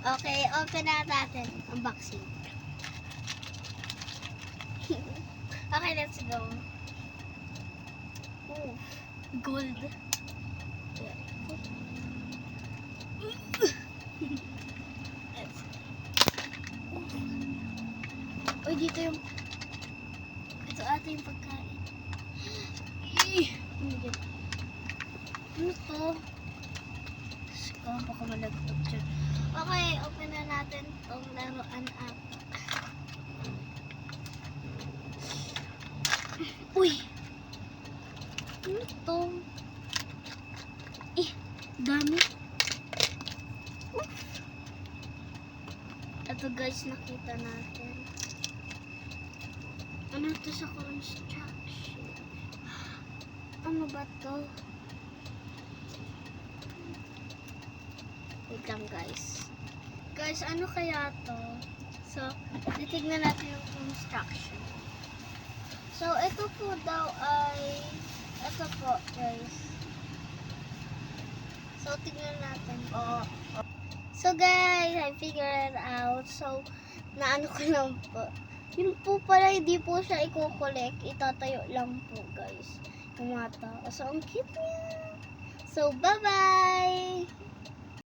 Okay, open na natin. Unboxing. Okay, let's go. Ooh, gold. Uy, dito yung... Ito ata yung pagkain. Ano to? Baka malagtog dyan. Okay, open na natin itong laruan ata. Uy! Ano to? Dami. Ito guys, nakita natin. Ano to sa construction? Ano ba to? Wait lang guys. Guys, ano kaya to? So, titignan natin yung construction. So, ito po daw ay... Ito po guys. So, tignan natin. So guys, I figured it out. So, naano ko lang po. Yun po pala, hindi po siya i-collect. Itatayo lang po, guys. Yung mga tao. So, ang cute niya. So, bye-bye!